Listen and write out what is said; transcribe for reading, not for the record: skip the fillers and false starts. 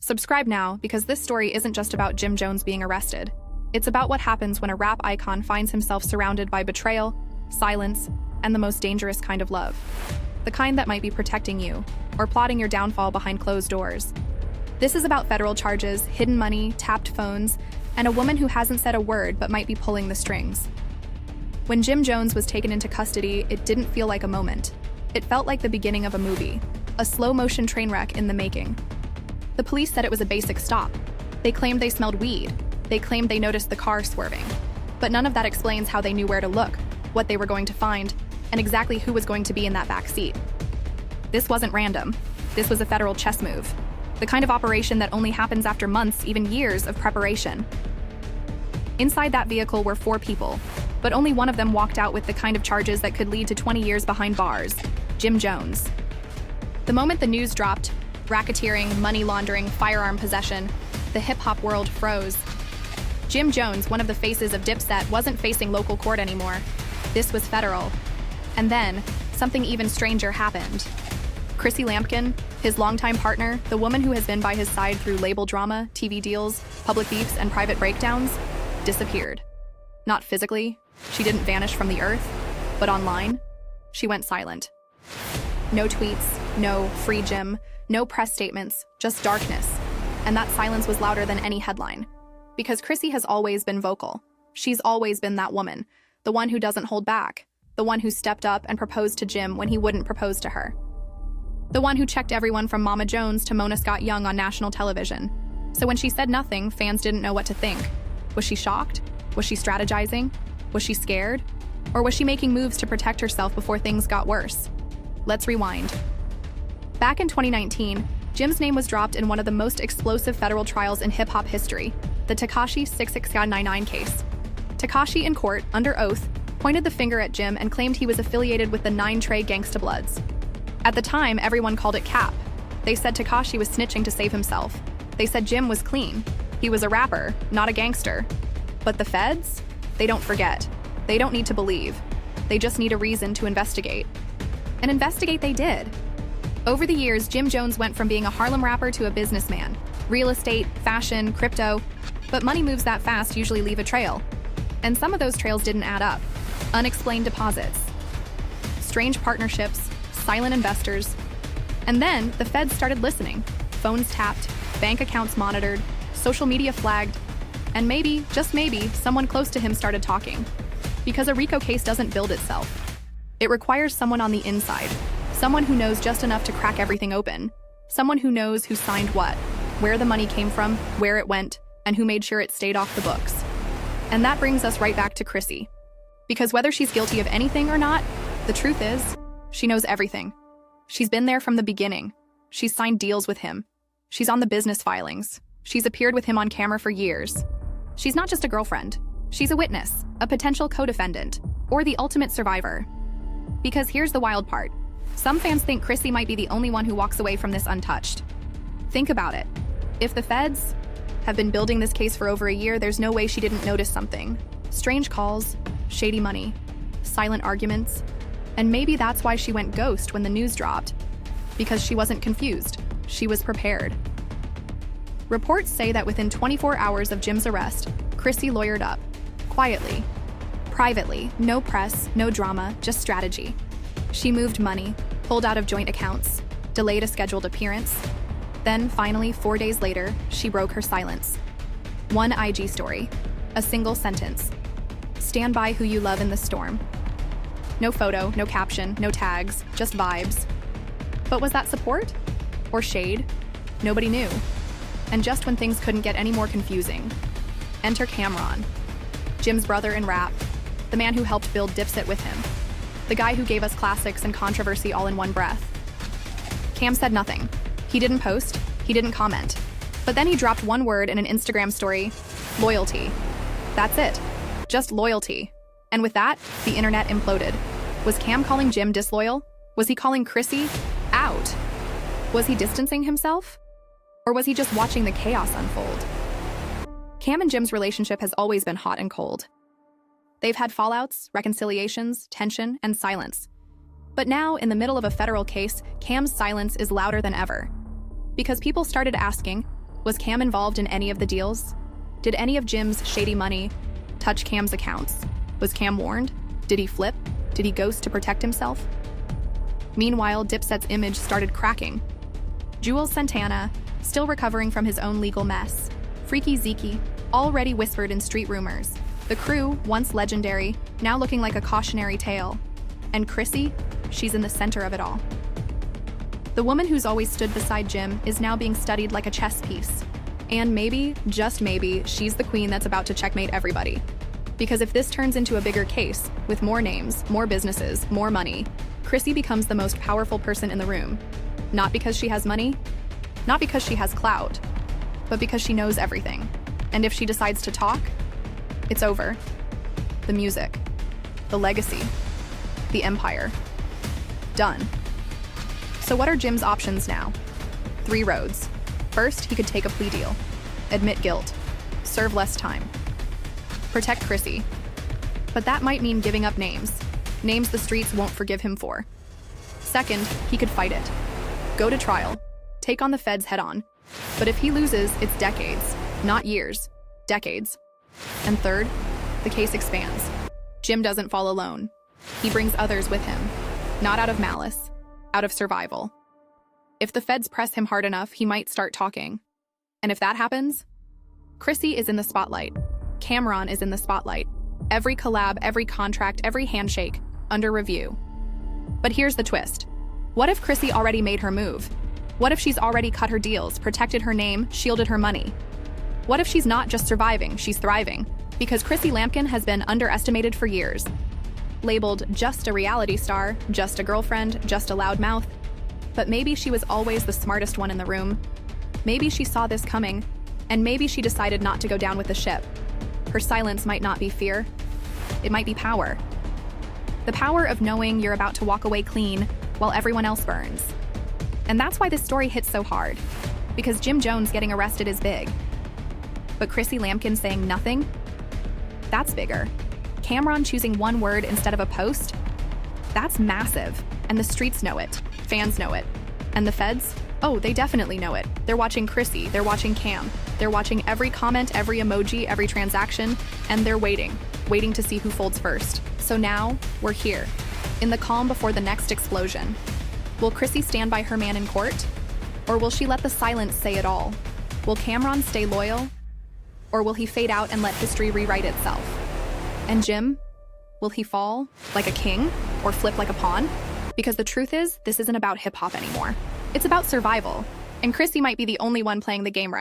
Subscribe now, because this story isn't just about Jim Jones being arrested. It's about what happens when a rap icon finds himself surrounded by betrayal, silence, and the most dangerous kind of love. The kind that might be protecting you, or plotting your downfall behind closed doors. This is about federal charges, hidden money, tapped phones, and a woman who hasn't said a word but might be pulling the strings. When Jim Jones was taken into custody, it didn't feel like a moment. It felt like the beginning of a movie, a slow-motion train wreck in the making. The police said it was a basic stop. They claimed they smelled weed. They claimed they noticed the car swerving. But none of that explains how they knew where to look, what they were going to find, and exactly who was going to be in that back seat. This wasn't random. This was a federal chess move. The kind of operation that only happens after months, even years, of preparation. Inside that vehicle were 4 people, but only one of them walked out with the kind of charges that could lead to 20 years behind bars: Jim Jones. The moment the news dropped, racketeering, money laundering, firearm possession, the hip-hop world froze. Jim Jones, one of the faces of Dipset, wasn't facing local court anymore. This was federal. And then, something even stranger happened. Chrissy Lampkin, his longtime partner, the woman who has been by his side through label drama, TV deals, public beefs, and private breakdowns, disappeared. Not physically, she didn't vanish from the earth, but online, she went silent. No tweets, no "Free Jim," no press statements, just darkness. And that silence was louder than any headline. Because Chrissy has always been vocal. She's always been that woman, the one who doesn't hold back, the one who stepped up and proposed to Jim when he wouldn't propose to her. The one who checked everyone from Mama Jones to Mona Scott Young on national television. So when she said nothing, fans didn't know what to think. Was she shocked? Was she strategizing? Was she scared? Or was she making moves to protect herself before things got worse? Let's rewind. Back in 2019, Jim's name was dropped in one of the most explosive federal trials in hip-hop history, the Tekashi 66699 case. Tekashi, in court, under oath, pointed the finger at Jim and claimed he was affiliated with the 9 Trey Gangsta Bloods. At the time, everyone called it cap. They said Tekashi was snitching to save himself. They said Jim was clean. He was a rapper, not a gangster. But the feds? They don't forget. They don't need to believe. They just need a reason to investigate. And investigate they did. Over the years, Jim Jones went from being a Harlem rapper to a businessman. Real estate, fashion, crypto. But money moves that fast usually leave a trail. And some of those trails didn't add up. Unexplained deposits. Strange partnerships. Silent investors. And then, the feds started listening. Phones tapped, bank accounts monitored, social media flagged, and maybe, just maybe, someone close to him started talking. Because a RICO case doesn't build itself. It requires someone on the inside. Someone who knows just enough to crack everything open. Someone who knows who signed what, where the money came from, where it went, and who made sure it stayed off the books. And that brings us right back to Chrissy. Because whether she's guilty of anything or not, the truth is, she knows everything. She's been there from the beginning. She's signed deals with him. She's on the business filings. She's appeared with him on camera for years. She's not just a girlfriend. She's a witness, a potential co-defendant, or the ultimate survivor. Because here's the wild part. Some fans think Chrissy might be the only one who walks away from this untouched. Think about it. If the feds have been building this case for over a year, there's no way she didn't notice something. Strange calls, shady money, silent arguments. And maybe that's why she went ghost when the news dropped. Because she wasn't confused. She was prepared. Reports say that within 24 hours of Jim's arrest, Chrissy lawyered up. Quietly. Privately. No press, no drama, just strategy. She moved money, pulled out of joint accounts, delayed a scheduled appearance. Then, finally, 4 days later, she broke her silence. One IG story. A single sentence. Stand by who you love in the storm. No photo, no caption, no tags, just vibes. But was that support? Or shade? Nobody knew. And just when things couldn't get any more confusing, enter Cam'ron, Jim's brother in rap, the man who helped build Dipset with him, the guy who gave us classics and controversy all in one breath. Cam said nothing. He didn't post, he didn't comment. But then he dropped one word in an Instagram story: loyalty. That's it. Just loyalty. And with that, the internet imploded. Was Cam calling Jim disloyal? Was he calling Chrissy out? Was he distancing himself? Or was he just watching the chaos unfold? Cam and Jim's relationship has always been hot and cold. They've had fallouts, reconciliations, tension, and silence. But now, in the middle of a federal case, Cam's silence is louder than ever. Because people started asking, Was Cam involved in any of the deals? Did any of Jim's shady money touch Cam's accounts? Was Cam warned? Did he flip? Did he ghost to protect himself? Meanwhile, Dipset's image started cracking. Juelz Santana, still recovering from his own legal mess. Freaky Zeke, already whispered in street rumors. The crew, once legendary, now looking like a cautionary tale. And Chrissy, she's in the center of it all. The woman who's always stood beside Jim is now being studied like a chess piece. And maybe, just maybe, she's the queen that's about to checkmate everybody. Because if this turns into a bigger case, with more names, more businesses, more money, Chrissy becomes the most powerful person in the room. Not because she has money, not because she has clout, but because she knows everything. And if she decides to talk, it's over. The music, the legacy, the empire. Done. So what are Jim's options now? 3 roads. First, he could take a plea deal, admit guilt, serve less time, protect Chrissy. But that might mean giving up names the streets won't forgive him for. Second, he could fight it, go to trial, take on the feds head-on. But if he loses, it's decades, not years, decades. And third, the case expands. Jim doesn't fall alone. He brings others with him, not out of malice, out of survival. If the feds press him hard enough, he might start talking. And if that happens, Chrissy is in the spotlight. Cam'ron is in the spotlight. Every collab, every contract, every handshake, under review. But here's the twist. What if Chrissy already made her move? What if she's already cut her deals, protected her name, shielded her money? What if she's not just surviving, she's thriving? Because Chrissy Lampkin has been underestimated for years. Labeled just a reality star, just a girlfriend, just a loudmouth. But maybe she was always the smartest one in the room. Maybe she saw this coming, and maybe she decided not to go down with the ship. Her silence might not be fear. It might be power. The power of knowing you're about to walk away clean while everyone else burns. And that's why this story hits so hard. Because Jim Jones getting arrested is big. But Chrissy Lampkin saying nothing? That's bigger. Cam'ron choosing one word instead of a post? That's massive. And the streets know it. Fans know it. And the feds? Oh, they definitely know it. They're watching Chrissy, they're watching Cam, they're watching every comment, every emoji, every transaction, and they're waiting to see who folds first. So now, we're here, in the calm before the next explosion. Will Chrissy stand by her man in court? Or will she let the silence say it all? Will Cam'ron stay loyal? Or will he fade out and let history rewrite itself? And Jim? Will he fall like a king or flip like a pawn? Because the truth is, this isn't about hip-hop anymore. It's about survival. And Chrissy might be the only one playing the game right.